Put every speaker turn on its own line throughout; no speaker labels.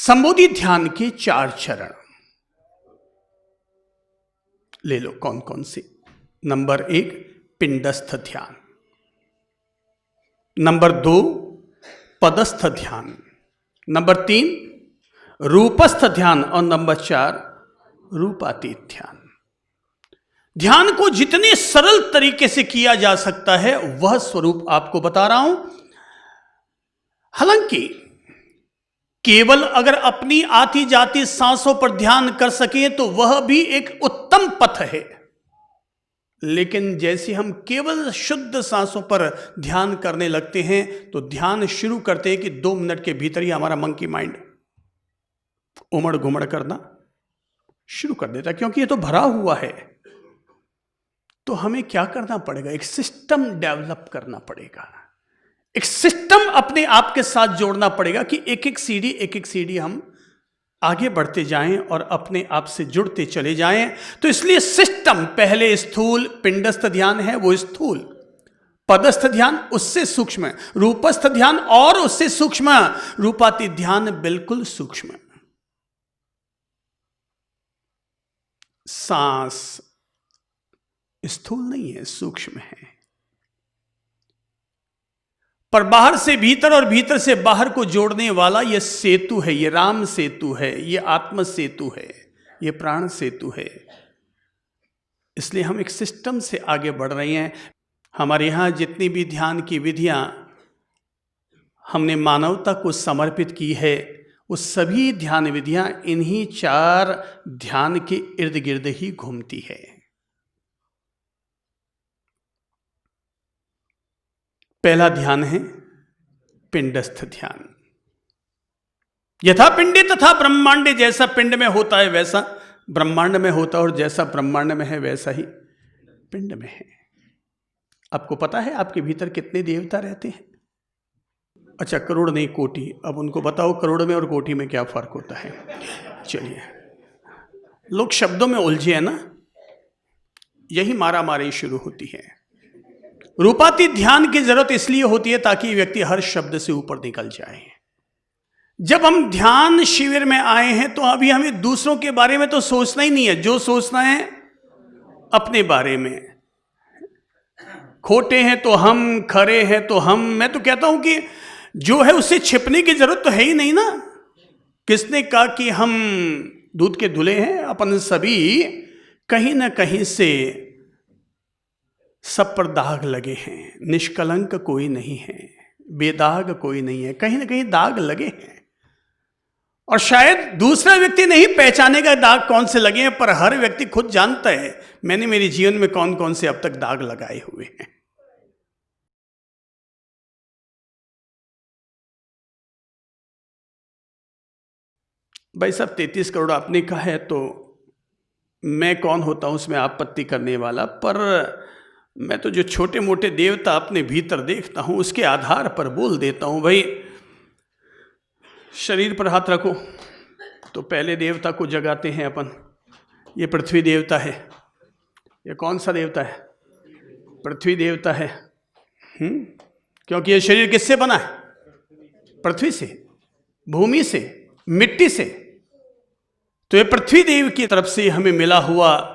संबोधि ध्यान के 4 चरण ले लो। कौन कौन से? नंबर 1 पिंडस्थ ध्यान, नंबर 2 पदस्थ ध्यान, नंबर 3 रूपस्थ ध्यान और नंबर 4 रूपातीत ध्यान। ध्यान को जितने सरल तरीके से किया जा सकता है वह स्वरूप आपको बता रहा हूं। हालांकि केवल अगर अपनी आती जाती सांसों पर ध्यान कर सकें तो वह भी एक उत्तम पथ है, लेकिन जैसे हम केवल शुद्ध सांसों पर ध्यान करने लगते हैं तो ध्यान शुरू करते हैं कि 2 मिनट के भीतर ही हमारा मंकी माइंड उमड़ घुमड़ करना शुरू कर देता है, क्योंकि ये तो भरा हुआ है। तो हमें क्या करना पड़ेगा? एक सिस्टम डेवलप करना पड़ेगा, एक सिस्टम अपने आप के साथ जोड़ना पड़ेगा कि एक एक सीढ़ी हम आगे बढ़ते जाएं और अपने आप से जुड़ते चले जाएं। तो इसलिए सिस्टम पहले स्थूल पिंडस्थ ध्यान है, वो स्थूल। पदस्थ ध्यान उससे सूक्ष्म, रूपस्थ ध्यान और उससे सूक्ष्म, रूपातीत ध्यान बिल्कुल सूक्ष्म। सांस स्थूल नहीं है, सूक्ष्म है, पर बाहर से भीतर और भीतर से बाहर को जोड़ने वाला यह सेतु है, यह राम सेतु है, यह आत्म सेतु है, यह प्राण सेतु है। इसलिए हम एक सिस्टम से आगे बढ़ रहे हैं। हमारे यहाँ जितनी भी ध्यान की विधियां हमने मानवता को समर्पित की है, वो सभी ध्यान विधियां इन्हीं 4 ध्यान के इर्द गिर्द ही घूमती है। पहला ध्यान है पिंडस्थ ध्यान। यथा पिंडे तथा ब्रह्मांडे, जैसा पिंड में होता है वैसा ब्रह्मांड में होता है, और जैसा ब्रह्मांड में है वैसा ही पिंड में है। आपको पता है आपके भीतर कितने देवता रहते हैं? अच्छा, करोड़ नहीं, कोटि। अब उनको बताओ करोड़ में और कोटि में क्या फर्क होता है। चलिए, लोग शब्दों में उलझे हैं ना, यही मारा मारी शुरू होती है। रूपातीत ध्यान की जरूरत इसलिए होती है ताकि व्यक्ति हर शब्द से ऊपर निकल जाए। जब हम ध्यान शिविर में आए हैं तो अभी हमें दूसरों के बारे में तो सोचना ही नहीं है, जो सोचना है अपने बारे में। खोटे हैं तो हम, खरे हैं तो हम। मैं तो कहता हूं कि जो है उससे छिपने की जरूरत तो है ही नहीं ना। किसने कहा कि हम दूध के धुले हैं? अपन सभी कहीं ना कहीं से सब पर दाग लगे हैं। निष्कलंक कोई नहीं है, बेदाग कोई नहीं है, कहीं ना कहीं दाग लगे हैं। और शायद दूसरा व्यक्ति नहीं पहचानेगा दाग कौन से लगे हैं, पर हर व्यक्ति खुद जानता है मैंने मेरे जीवन में कौन कौन से अब तक दाग लगाए हुए हैं। भाई साहब 33 करोड़ आपने कहा है तो मैं कौन होता हूं उसमें आपत्ति करने वाला, पर मैं तो जो छोटे मोटे देवता अपने भीतर देखता हूं उसके आधार पर बोल देता हूं। भाई शरीर पर हाथ रखो तो पहले देवता को जगाते हैं अपन। ये पृथ्वी देवता है। ये कौन सा देवता है? पृथ्वी देवता है। क्योंकि ये शरीर किससे बना है? पृथ्वी से, भूमि से, मिट्टी से। तो ये पृथ्वी देव की तरफ से हमें मिला हुआ,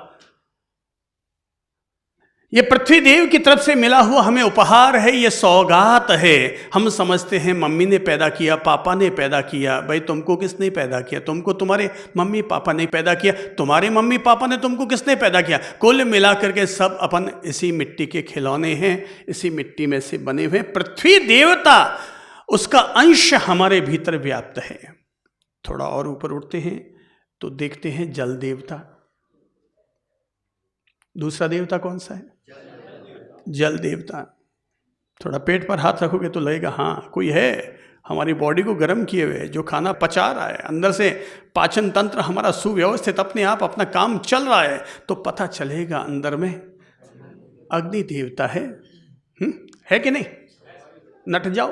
ये पृथ्वी देव की तरफ से मिला हुआ हमें उपहार है, ये सौगात है। हम समझते हैं मम्मी ने पैदा किया, पापा ने पैदा किया। भाई तुमको किसने पैदा किया? तुमको तुम्हारे मम्मी पापा ने पैदा किया। तुम्हारे मम्मी पापा ने तुमको किसने पैदा किया? कुल मिला करके सब अपन इसी मिट्टी के खिलौने हैं, इसी मिट्टी में से बने हुए। पृथ्वी देवता, उसका अंश हमारे भीतर व्याप्त है। थोड़ा और ऊपर उठते हैं तो देखते हैं जल देवता। दूसरा देवता कौन सा है? जल देवता। थोड़ा पेट पर हाथ रखोगे तो लगेगा हाँ कोई है हमारी बॉडी को गर्म किए हुए, जो खाना पचा रहा है, अंदर से पाचन तंत्र हमारा सुव्यवस्थित अपने आप अपना काम चल रहा है, तो पता चलेगा अंदर में अग्नि देवता है कि नहीं? नट जाओ।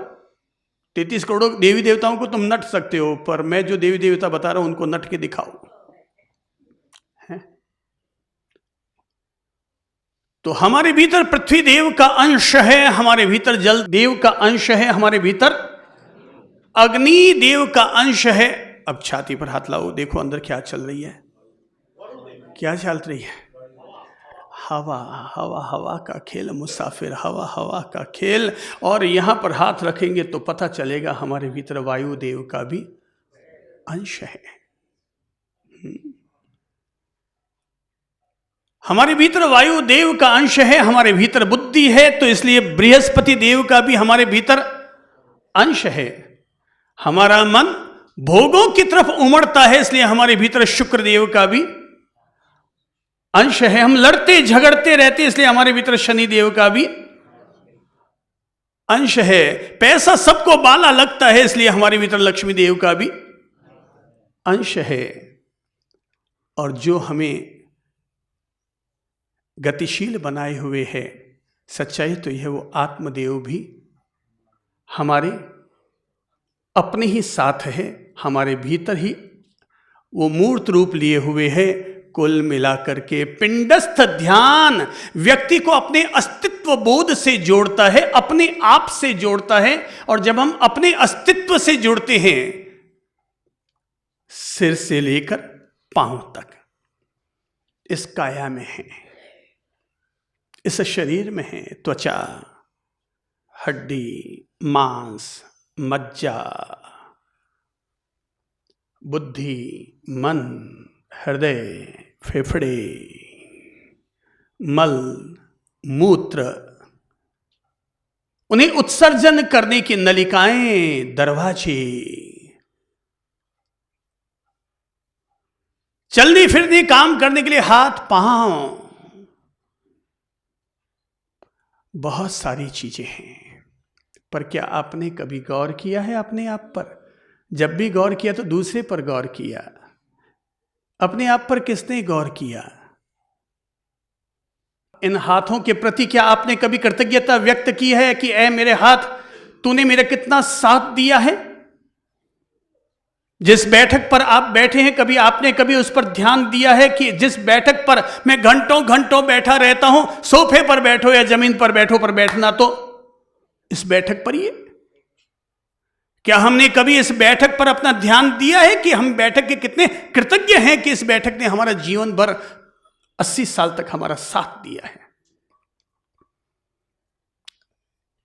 33 करोड़ देवी देवताओं को तुम नट सकते हो, पर मैं जो देवी देवता बता रहा हूं उनको नट के दिखाओ। तो हमारे भीतर पृथ्वी देव का अंश है, हमारे भीतर जल देव का अंश है, हमारे भीतर अग्नि देव का अंश है, अब छाती पर हाथ लाओ, देखो अंदर क्या चल रही है, क्या चल रही है। हवा हवा हवा का खेल मुसाफिर, हवा हवा का खेल। और यहां पर हाथ रखेंगे तो पता चलेगा हमारे भीतर वायुदेव का भी अंश है। हमारे भीतर वायुदेव का अंश है, हमारे भीतर बुद्धि है, तो इसलिए बृहस्पति देव का भी हमारे भीतर अंश है। हमारा मन भोगों की तरफ उमड़ता है, इसलिए हमारे भीतर शुक्र देव का भी अंश है। हम लड़ते झगड़ते रहते, इसलिए हमारे भीतर शनि देव का भी अंश है। पैसा सबको बाला लगता है, इसलिए हमारे भीतर लक्ष्मी देव का भी अंश है। और जो हमें गतिशील बनाए हुए है, सच्चाई तो यह वो आत्मदेव भी हमारे अपने ही साथ है, हमारे भीतर ही वो मूर्त रूप लिए हुए है। कुल मिलाकर के पिंडस्थ ध्यान व्यक्ति को अपने अस्तित्व बोध से जोड़ता है, अपने आप से जोड़ता है। और जब हम अपने अस्तित्व से जुड़ते हैं, सिर से लेकर पांव तक इस काया में है, इस शरीर में है। त्वचा, हड्डी, मांस, मज्जा, बुद्धि, मन, हृदय, फेफड़े, मल, मूत्र, उन्हें उत्सर्जन करने की नलिकाएं, दरवाजे, चलने फिरने काम करने के लिए हाथ पांव, बहुत सारी चीजें हैं। पर क्या आपने कभी गौर किया है अपने आप पर? जब भी गौर किया तो दूसरे पर गौर किया, अपने आप पर किसने गौर किया? इन हाथों के प्रति क्या आपने कभी कृतज्ञता व्यक्त की है कि ऐ मेरे हाथ, तूने मेरा कितना साथ दिया है? जिस बैठक पर आप बैठे हैं, कभी आपने कभी उस पर ध्यान दिया है कि जिस बैठक पर मैं घंटों घंटों बैठा रहता हूं, सोफे पर बैठो या जमीन पर बैठो, पर बैठना तो इस बैठक पर ही है। क्या हमने कभी इस बैठक पर अपना ध्यान दिया है कि हम बैठक के कितने कृतज्ञ हैं कि इस बैठक ने हमारा जीवन भर 80 साल तक हमारा साथ दिया है?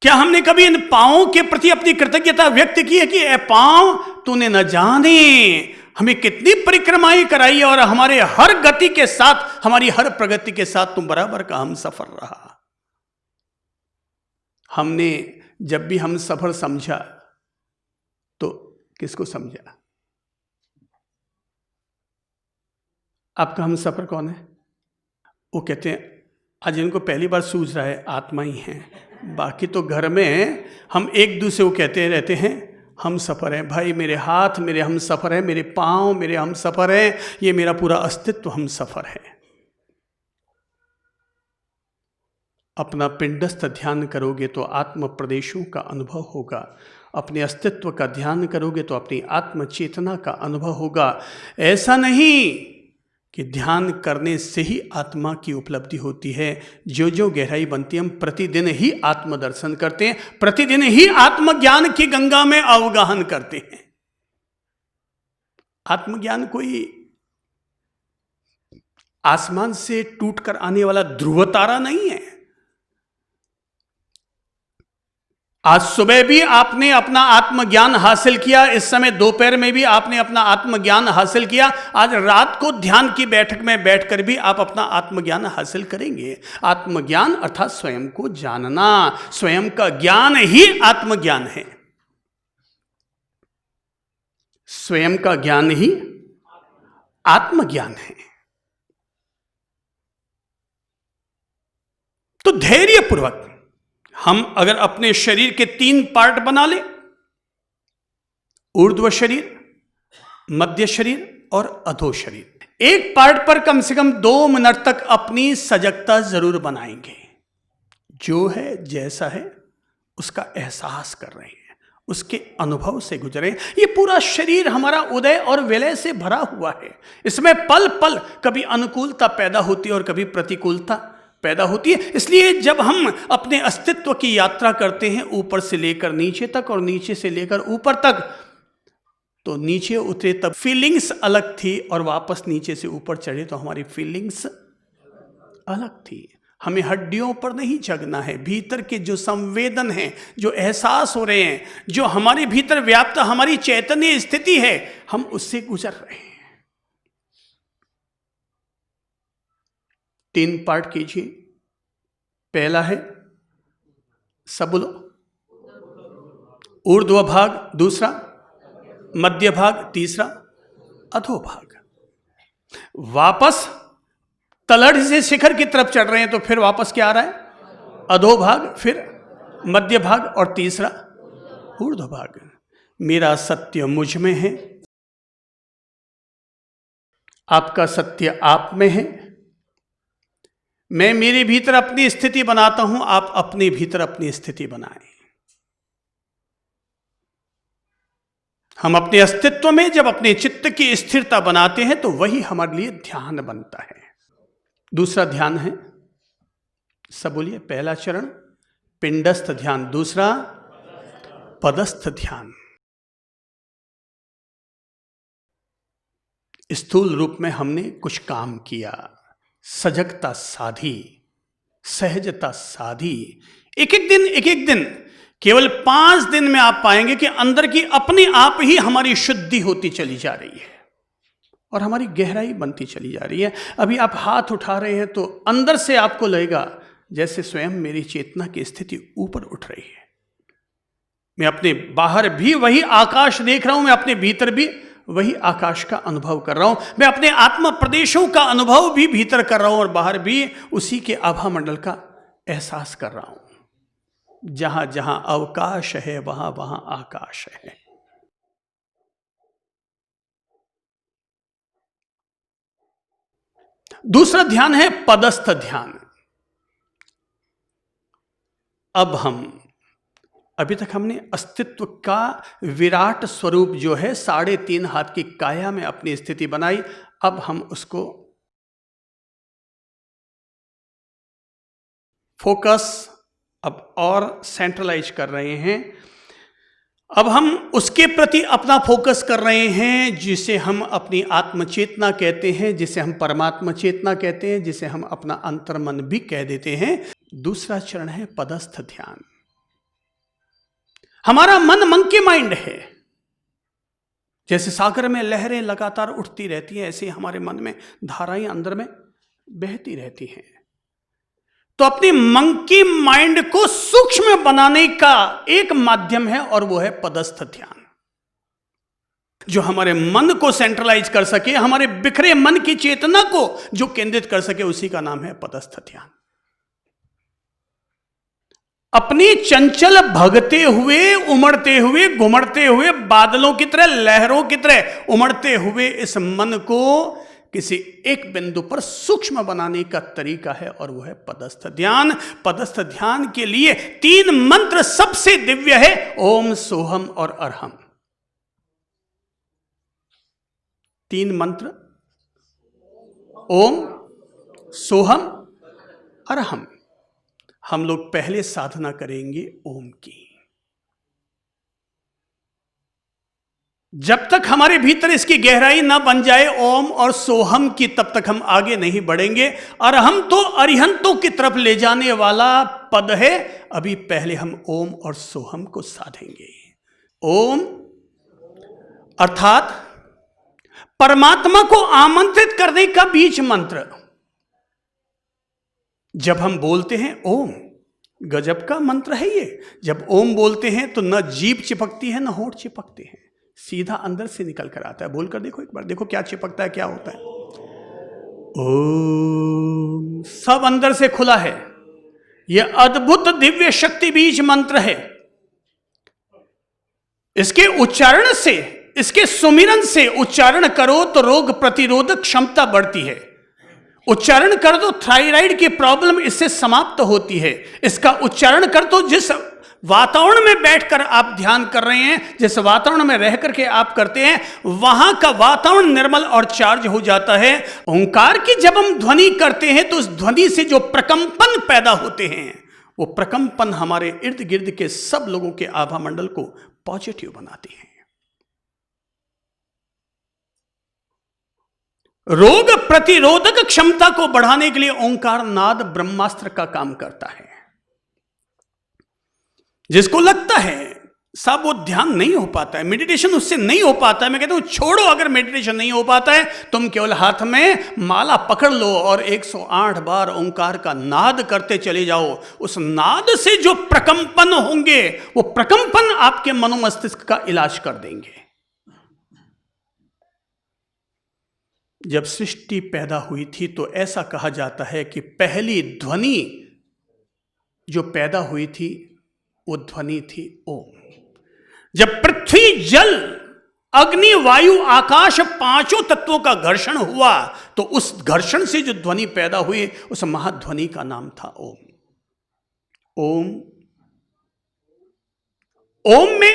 क्या हमने कभी इन पांवों के प्रति अपनी कृतज्ञता व्यक्त की है कि ए पांव, तूने न जाने हमें कितनी परिक्रमाएं कराई और हमारे हर गति के साथ, हमारी हर प्रगति के साथ तुम बराबर का हम सफर रहा। हमने जब भी हम सफर समझा तो किसको समझा? आपका हम सफर कौन है? वो कहते हैं आज इनको पहली बार सूझ रहा है, आत्मा ही है। बाकी तो घर में हम एक दूसरे को कहते रहते हैं हम सफर हैं। भाई मेरे हाथ मेरे हम सफर है, मेरे पांव मेरे हम सफर है, ये मेरा पूरा अस्तित्व हम सफर है। अपना पिंडस्थ ध्यान करोगे तो आत्म प्रदेशों का अनुभव होगा। अपने अस्तित्व का ध्यान करोगे तो अपनी आत्म चेतना का अनुभव होगा। ऐसा नहीं कि ध्यान करने से ही आत्मा की उपलब्धि होती है। जो जो गहराई बनती है, हम प्रतिदिन ही आत्मदर्शन करते हैं, प्रतिदिन ही आत्मज्ञान की गंगा में अवगाहन करते हैं। आत्मज्ञान कोई आसमान से टूटकर आने वाला ध्रुव तारा नहीं है। आज सुबह भी आपने अपना आत्मज्ञान हासिल किया, इस समय दोपहर में भी आपने अपना आत्मज्ञान हासिल किया, आज रात को ध्यान की बैठक में बैठकर भी आप अपना आत्मज्ञान हासिल करेंगे। आत्मज्ञान अर्थात स्वयं को जानना, स्वयं का ज्ञान ही आत्मज्ञान है। स्वयं का ज्ञान ही आत्मज्ञान है। तो धैर्यपूर्वक हम अगर अपने शरीर के 3 पार्ट बना लें, ऊर्ध्व शरीर, मध्य शरीर और अधो शरीर, एक पार्ट पर कम से कम 2 मिनट तक अपनी सजगता जरूर बनाएंगे। जो है जैसा है उसका एहसास कर रहे हैं, उसके अनुभव से गुजरे। ये पूरा शरीर हमारा उदय और विलय से भरा हुआ है। इसमें पल पल कभी अनुकूलता पैदा होती है और कभी प्रतिकूलता पैदा होती है। इसलिए जब हम अपने अस्तित्व की यात्रा करते हैं ऊपर से लेकर नीचे तक और नीचे से लेकर ऊपर तक, तो नीचे उतरे तब फीलिंग्स अलग थी, और वापस नीचे से ऊपर चढ़े तो हमारी फीलिंग्स अलग थी। हमें हड्डियों पर नहीं जगना है, भीतर के जो संवेदन हैं, जो एहसास हो रहे हैं, जो हमारे भीतर व्याप्त हमारी चैतन्य स्थिति है, हम उससे गुजर रहे हैं। 3 पार्ट कीजिए। पहला है, सब बोलो, ऊर्ध्व भाग, दूसरा मध्य भाग, तीसरा अधोभाग। वापस तलहटी से शिखर की तरफ चढ़ रहे हैं तो फिर वापस क्या आ रहा है? अधोभाग, फिर मध्य भाग और तीसरा ऊर्ध्व भाग। मेरा सत्य मुझ में है, आपका सत्य आप में है। मैं मेरे भीतर अपनी स्थिति बनाता हूं, आप अपने भीतर अपनी स्थिति बनाएं। हम अपने अस्तित्व में जब अपने चित्त की स्थिरता बनाते हैं तो वही हमारे लिए ध्यान बनता है। दूसरा ध्यान है, सब बोलिए, पहला चरण पिंडस्थ ध्यान, दूसरा पदस्थ ध्यान। स्थूल रूप में हमने कुछ काम किया, सजगता साधी, सहजता साधी। एक एक दिन केवल 5 दिन में आप पाएंगे कि अंदर की अपने आप ही हमारी शुद्धि होती चली जा रही है और हमारी गहराई बनती चली जा रही है। अभी आप हाथ उठा रहे हैं तो अंदर से आपको लगेगा जैसे स्वयं मेरी चेतना की स्थिति ऊपर उठ रही है। मैं अपने बाहर भी वही आकाश देख रहा हूं, मैं अपने भीतर भी वही आकाश का अनुभव कर रहा हूं। मैं अपने आत्मा प्रदेशों का अनुभव भी भीतर कर रहा हूं और बाहर भी उसी के आभा मंडल का एहसास कर रहा हूं। जहां जहां अवकाश है वहां वहां आकाश है। दूसरा ध्यान है पदस्थ ध्यान। अब अभी तक हमने अस्तित्व का विराट स्वरूप जो है 3.5 हाथ की काया में अपनी स्थिति बनाई। अब हम उसको फोकस अब और सेंट्रलाइज कर रहे हैं। अब हम उसके प्रति अपना फोकस कर रहे हैं जिसे हम अपनी आत्मचेतना कहते हैं, जिसे हम परमात्मा चेतना कहते हैं, जिसे हम अपना अंतर्मन भी कह देते हैं। दूसरा चरण है पदस्थ ध्यान। हमारा मन मंकी माइंड है। जैसे सागर में लहरें लगातार उठती रहती हैं, ऐसे हमारे मन में धाराएं अंदर में बहती रहती हैं। तो अपनी मंकी माइंड को सूक्ष्म बनाने का एक माध्यम है और वो है पदस्थ ध्यान, जो हमारे मन को सेंट्रलाइज कर सके, हमारे बिखरे मन की चेतना को जो केंद्रित कर सके, उसी का नाम है पदस्थ ध्यान। अपनी चंचल भगते हुए, उमड़ते हुए, घुमड़ते हुए, बादलों की तरह, लहरों की तरह उमड़ते हुए इस मन को किसी एक बिंदु पर सूक्ष्म बनाने का तरीका है और वो है पदस्थ ध्यान। पदस्थ ध्यान के लिए 3 मंत्र सबसे दिव्य है, ओम, सोहम और अरहम। 3 मंत्र, ओम, सोहम, अरहम। हम लोग पहले साधना करेंगे ओम की। जब तक हमारे भीतर इसकी गहराई ना बन जाए ओम और सोहम की, तब तक हम आगे नहीं बढ़ेंगे। अरहम तो अरिहंतों की तरफ ले जाने वाला पद है। अभी पहले हम ओम और सोहम को साधेंगे। ओम अर्थात परमात्मा को आमंत्रित करने का बीज मंत्र। जब हम बोलते हैं ओम, गजब का मंत्र है ये। जब ओम बोलते हैं तो न जीभ चिपकती है न होंठ चिपकते हैं, सीधा अंदर से निकल कर आता है। बोलकर देखो एक बार, देखो क्या चिपकता है, क्या होता है। ओम, सब अंदर से खुला है। यह अद्भुत दिव्य शक्ति बीज मंत्र है। इसके उच्चारण से, इसके सुमिरन से उच्चारण करो तो रोग प्रतिरोधक क्षमता बढ़ती है। उच्चारण कर दो, थायराइड की प्रॉब्लम इससे समाप्त होती है। इसका उच्चारण कर दो, जिस वातावरण में बैठकर आप ध्यान कर रहे हैं, जिस वातावरण में रह करके आप करते हैं, वहां का वातावरण निर्मल और चार्ज हो जाता है। ओंकार की जब हम ध्वनि करते हैं तो उस ध्वनि से जो प्रकंपन पैदा होते हैं, वो प्रकंपन हमारे इर्द गिर्द के सब लोगों के आभा मंडल को पॉजिटिव बनाते हैं। रोग प्रतिरोधक क्षमता को बढ़ाने के लिए ओंकार नाद ब्रह्मास्त्र का काम करता है। जिसको लगता है साहब वो ध्यान नहीं हो पाता है, मेडिटेशन उससे नहीं हो पाता है, मैं कहता हूं छोड़ो, अगर मेडिटेशन नहीं हो पाता है तुम केवल हाथ में माला पकड़ लो और 108 बार ओंकार का नाद करते चले जाओ। उस नाद से जो प्रकंपन होंगे वो प्रकंपन आपके मनोमस्तिष्क का इलाज कर देंगे। जब सृष्टि पैदा हुई थी तो ऐसा कहा जाता है कि पहली ध्वनि जो पैदा हुई थी वो ध्वनि थी ओम। जब पृथ्वी जल अग्नि वायु आकाश पांचों तत्वों का घर्षण हुआ तो उस घर्षण से जो ध्वनि पैदा हुई उस महाध्वनि का नाम था ओम। ओम ओम में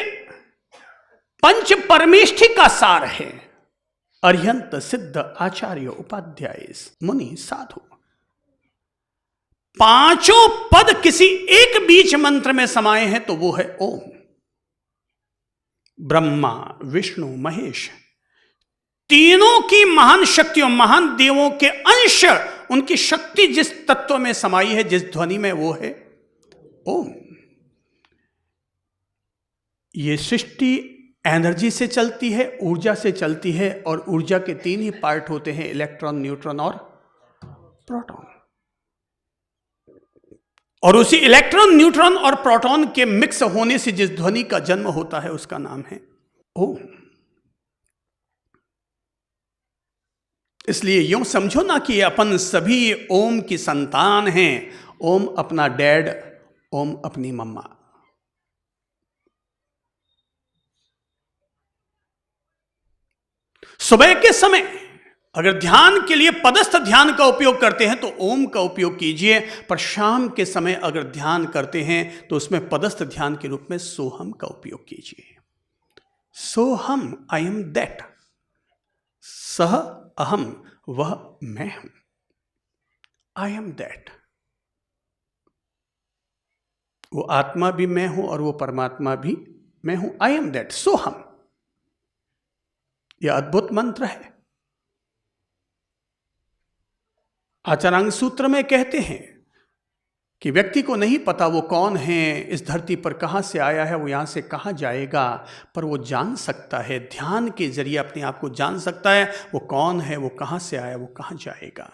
पंच परमेष्ठि का सार है। अर्यंत सिद्ध आचार्य उपाध्याय मुनि साधु, पांचों पद किसी एक बीच मंत्र में समाये हैं तो वो है ओम। ब्रह्मा विष्णु महेश तीनों की महान शक्तियों महान देवों के अंश, उनकी शक्ति जिस तत्व में समाई है जिस ध्वनि में वो है ओम। ये सृष्टि एनर्जी से चलती है, ऊर्जा से चलती है और ऊर्जा के तीन ही पार्ट होते हैं, इलेक्ट्रॉन न्यूट्रॉन और प्रोटॉन। और उसी इलेक्ट्रॉन न्यूट्रॉन और प्रोटॉन के मिक्स होने से जिस ध्वनि का जन्म होता है उसका नाम है ओम। इसलिए यूं समझो ना कि अपन सभी ओम की संतान हैं। ओम अपना डैड, ओम अपनी मम्मा। सुबह के समय अगर ध्यान के लिए पदस्थ ध्यान का उपयोग करते हैं तो ओम का उपयोग कीजिए, पर शाम के समय अगर ध्यान करते हैं तो उसमें पदस्थ ध्यान के रूप में सोहम का उपयोग कीजिए। सोहम, आई एम दैट। सह अहम, वह मैं हूं। I am that. वो आत्मा भी मैं हूं और वो परमात्मा भी मैं हूं। आई एम दैट, सोहम। यह अद्भुत मंत्र है। आचारांग सूत्र में कहते हैं कि व्यक्ति को नहीं पता वो कौन है, इस धरती पर कहां से आया है, वो यहां से कहां जाएगा, पर वो जान सकता है, ध्यान के जरिए अपने आप को जान सकता है वो कौन है, वो कहां से आया, वो कहां जाएगा।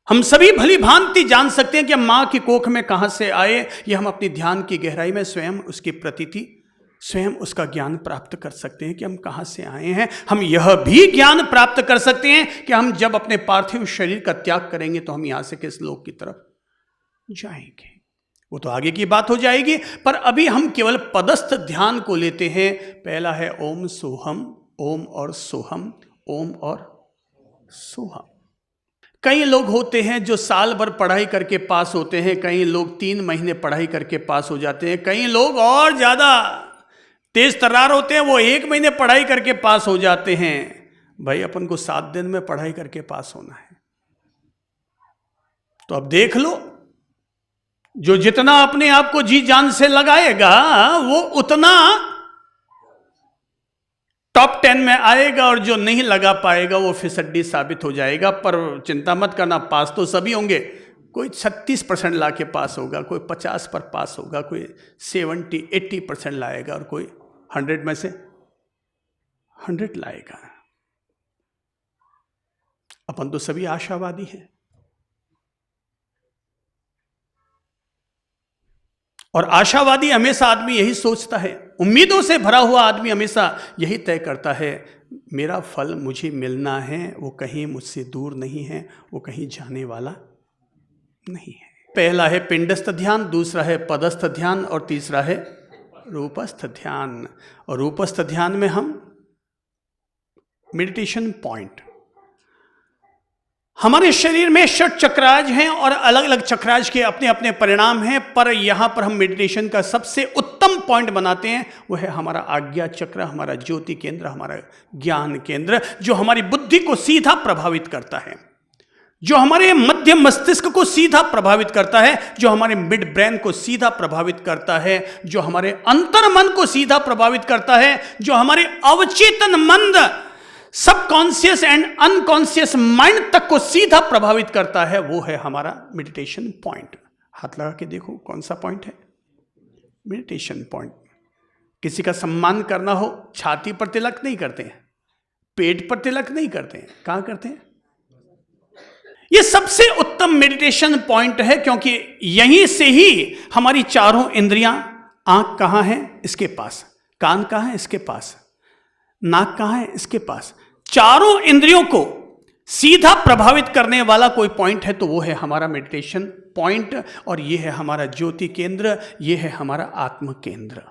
हम सभी भली भांति जान सकते हैं कि हम मां की कोख में कहां से आए। ये हम अपनी ध्यान की गहराई में स्वयं उसकी प्रतीति, स्वयं उसका ज्ञान प्राप्त कर सकते हैं कि हम कहां से आए हैं। हम यह भी ज्ञान प्राप्त कर सकते हैं कि हम जब अपने पार्थिव शरीर का त्याग करेंगे तो हम यहां से किस लोक की तरफ जाएंगे। वो तो आगे की बात हो जाएगी, पर अभी हम केवल पदस्थ ध्यान को लेते हैं। पहला है ओम सोहम, ओम और सोहम, ओम और सोहम। कई लोग होते हैं जो साल भर पढ़ाई करके पास होते हैं, कई लोग 3 महीने पढ़ाई करके पास हो जाते हैं, कई लोग और ज्यादा तेज तर्रार होते हैं, वो 1 महीने पढ़ाई करके पास हो जाते हैं। भाई अपन को 7 दिन में पढ़ाई करके पास होना है। तो अब देख लो, जो जितना अपने आप को जी जान से लगाएगा वो उतना टॉप 10 में आएगा, और जो नहीं लगा पाएगा वो फिसड्डी साबित हो जाएगा। पर चिंता मत करना, पास तो सभी होंगे। कोई 36% ला के पास होगा, कोई 50 पर पास होगा, कोई 70-80% लाएगा, और कोई 100 में से 100 लाएगा। अपन तो सभी आशावादी हैं, और आशावादी हमेशा आदमी यही सोचता है, उम्मीदों से भरा हुआ आदमी हमेशा यही तय करता है, मेरा फल मुझे मिलना है, वो कहीं मुझसे दूर नहीं है, वो कहीं जाने वाला नहीं है। पहला है पिंडस्थ ध्यान, दूसरा है पदस्थ ध्यान, और तीसरा है रूपस्थ ध्यान। और रूपस्थ ध्यान में हम मेडिटेशन पॉइंट, हमारे शरीर में षट चक्राज हैं और अलग अलग चक्राज के अपने अपने परिणाम हैं, पर यहां पर हम मेडिटेशन का सबसे उत्तम पॉइंट बनाते हैं, वो है हमारा आज्ञा चक्र, हमारा ज्योति केंद्र, हमारा ज्ञान केंद्र, जो हमारी बुद्धि को सीधा प्रभावित करता है, जो हमारे मध्य मस्तिष्क को सीधा प्रभावित करता है, जो हमारे मिड ब्रेन को सीधा प्रभावित करता है, जो हमारे अंतर मन को सीधा प्रभावित करता है, जो हमारे अवचेतन मंद सबकॉन्शियस एंड अनकॉन्शियस माइंड तक को सीधा प्रभावित करता है, वो है हमारा मेडिटेशन पॉइंट। हाथ लगा के देखो कौन सा पॉइंट है, मेडिटेशन पॉइंट। किसी का सम्मान करना हो, छाती पर तिलक नहीं करते हैं, पेट पर तिलक नहीं करते हैं, कहां करते हैं? यह सबसे उत्तम मेडिटेशन पॉइंट है, क्योंकि यहीं से ही हमारी चारों इंद्रियां, आंख कहां है? इसके पास। कान कहां है? इसके पास। नाक कहां है? इसके पास। चारों इंद्रियों को सीधा प्रभावित करने वाला कोई पॉइंट है तो वो है हमारा मेडिटेशन पॉइंट, और ये है हमारा ज्योति केंद्र, ये है हमारा आत्म केंद्र।